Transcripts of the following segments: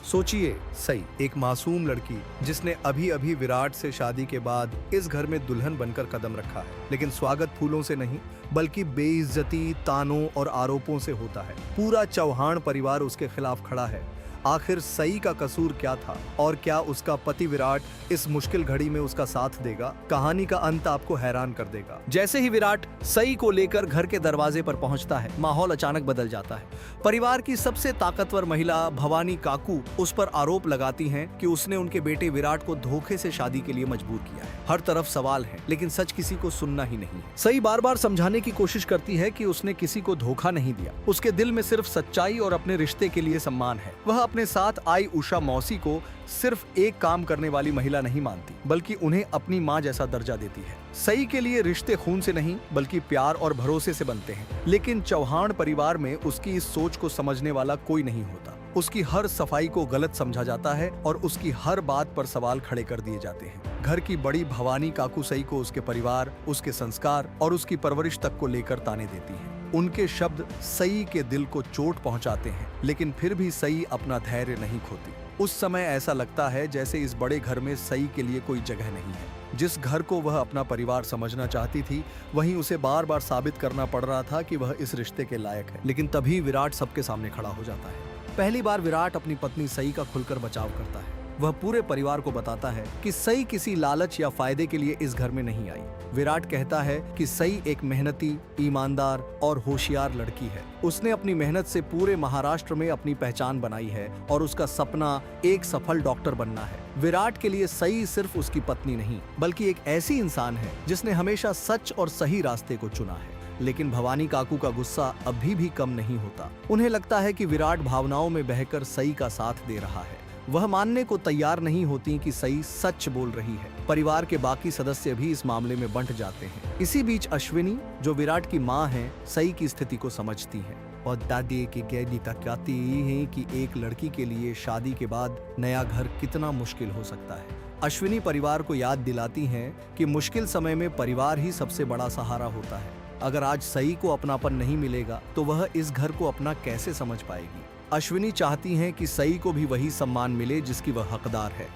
सोचिए, सई एक मासूम लड़की जिसने अभी अभी विराट से शादी के बाद इस घर में दुल्हन बनकर कदम रखा है, लेकिन स्वागत फूलों से नहीं बल्कि बेइज्जती, तानों और आरोपों से होता है। पूरा चौहान परिवार उसके खिलाफ खड़ा है। आखिर सई का कसूर क्या था और क्या उसका पति विराट इस मुश्किल घड़ी में उसका साथ देगा? कहानी का अंत आपको हैरान कर देगा। जैसे ही विराट सई को लेकर घर के दरवाजे पर पहुंचता है, माहौल अचानक बदल जाता है। परिवार की सबसे ताकतवर महिला भवानी काकू उस पर आरोप लगाती हैं कि उसने उनके बेटे विराट को धोखे से शादी के लिए मजबूर किया है। हर तरफ सवाल है, लेकिन सच किसी को सुनना ही नहीं है। सई बार बार समझाने की कोशिश करती है कि उसने किसी को धोखा नहीं दिया। उसके दिल में सिर्फ सच्चाई और अपने रिश्ते के लिए सम्मान है। वह अपने साथ आई उषा मौसी को सिर्फ एक काम करने वाली महिला नहीं मानती, बल्कि उन्हें अपनी मां जैसा दर्जा देती है। सई के लिए रिश्ते खून से नहीं बल्कि प्यार और भरोसे से बनते हैं, लेकिन चौहान परिवार में उसकी इस सोच को समझने वाला कोई नहीं होता। उसकी हर सफाई को गलत समझा जाता है और उसकी हर बात पर सवाल खड़े कर दिए जाते हैं। घर की बड़ी भवानी काकू सई को उसके परिवार, उसके संस्कार और उसकी परवरिश तक को लेकर ताने देती है। उनके शब्द सई के दिल को चोट पहुंचाते हैं, लेकिन फिर भी सई अपना धैर्य नहीं खोती। उस समय ऐसा लगता है जैसे इस बड़े घर में सई के लिए कोई जगह नहीं है। जिस घर को वह अपना परिवार समझना चाहती थी, वहीं उसे बार बार साबित करना पड़ रहा था कि वह इस रिश्ते के लायक है। लेकिन तभी विराट सबके सामने खड़ा हो जाता है। पहली बार विराट अपनी पत्नी सई का खुलकर बचाव करता है। वह पूरे परिवार को बताता है कि सई किसी लालच या फायदे के लिए इस घर में नहीं आई। विराट कहता है कि सई एक मेहनती, ईमानदार और होशियार लड़की है। उसने अपनी मेहनत से पूरे महाराष्ट्र में अपनी पहचान बनाई है और उसका सपना एक सफल डॉक्टर बनना है। विराट के लिए सई सिर्फ उसकी पत्नी नहीं बल्कि एक ऐसी इंसान है जिसने हमेशा सच और सही रास्ते को चुना है। लेकिन भवानी काकू का गुस्सा अभी भी कम नहीं होता। उन्हें लगता है कि विराट भावनाओं में बहकर सई का साथ दे रहा है। वह मानने को तैयार नहीं होती कि सई सच बोल रही है। परिवार के बाकी सदस्य भी इस मामले में बंट जाते हैं। इसी बीच अश्विनी, जो विराट की मां है, सई की स्थिति को समझती है और दादी की गहरी कहती है कि एक लड़की के लिए शादी के बाद नया घर कितना मुश्किल हो सकता है। अश्विनी परिवार को याद दिलाती हैं कि मुश्किल समय में परिवार ही सबसे बड़ा सहारा होता है। अगर आज सई को अपनापन नहीं मिलेगा तो वह इस घर को अपना कैसे समझ पाएगी? अश्विनी चाहती हैं कि सई को भी वही सम्मान मिले जिसकी वह हकदार है।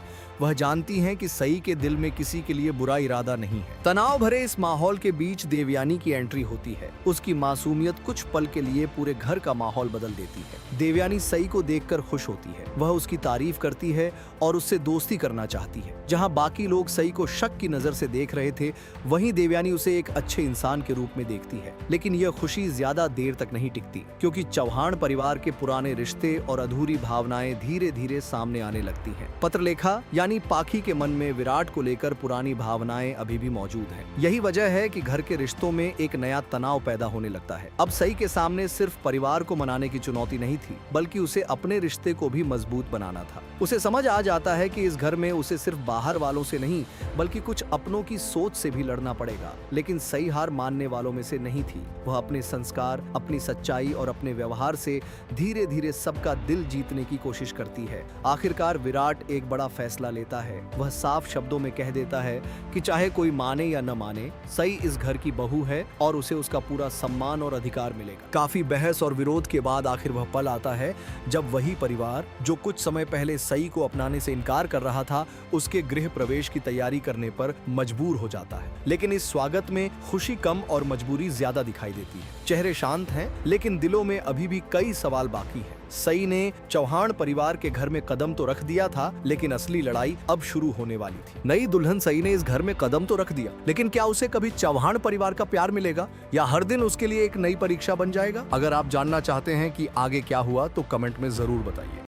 वह जानती हैं कि सई के दिल में किसी के लिए बुरा इरादा नहीं है। तनाव भरे इस माहौल के बीच देवयानी की एंट्री होती है। उसकी मासूमियत कुछ पल के लिए पूरे घर का माहौल बदल देती है। देवयानी सई को देखकर खुश होती है। वह उसकी तारीफ करती है और उससे दोस्ती करना चाहती है। जहां बाकी लोग सई को शक की नजर से देख रहे थे, वहीं देवयानी उसे एक अच्छे इंसान के रूप में देखती है। लेकिन यह खुशी ज्यादा देर तक नहीं टिकती, क्योंकि चौहान परिवार के पुराने रिश्ते और अधूरी भावनाएं धीरे धीरे सामने आने लगती हैं। पत्रलेखा यानी पाखी के मन में विराट को लेकर पुरानी भावनाएं अभी भी मौजूद हैं। यही वजह है कि घर के रिश्तों में एक नया तनाव पैदा होने लगता है। अब सई के सामने सिर्फ परिवार को मनाने की चुनौती नहीं थी, बल्कि उसे अपने रिश्ते को भी मजबूत बनाना था। उसे समझ आ जाता है कि इस घर में उसे सिर्फ बाहर वालों से नहीं बल्कि कुछ अपनों की सोच से भी लड़ना पड़ेगा। लेकिन सई हार मानने वालों में से नहीं थी। वह अपने संस्कार, अपनी सच्चाई और अपने व्यवहार से धीरे धीरे सबका दिल जीतने की कोशिश करती है। आखिरकार विराट एक बड़ा फैसला लेता है। वह साफ शब्दों में कह देता है कि चाहे कोई माने या न माने, सई इस घर की बहू है और उसे उसका पूरा सम्मान और अधिकार मिलेगा। काफी बहस और विरोध के बाद आखिर वह पल आता है जब वही परिवार जो कुछ समय पहले सई को अपनाने से इनकार कर रहा था, उसके गृह प्रवेश की तैयारी करने पर मजबूर हो जाता है। लेकिन इस स्वागत में खुशी कम और मजबूरी ज्यादा दिखाई देती है। चेहरे शांत हैं, लेकिन दिलों में अभी भी कई सवाल बाकी हैं। सई ने चौहान परिवार के घर में कदम तो रख दिया था, लेकिन असली लड़ाई अब शुरू होने वाली थी। नई दुल्हन सई ने इस घर में कदम तो रख दिया, लेकिन क्या उसे कभी चौहान परिवार का प्यार मिलेगा या हर दिन उसके लिए एक नई परीक्षा बन जाएगा? अगर आप जानना चाहते हैं कि आगे क्या हुआ तो कमेंट में जरूर बताइए।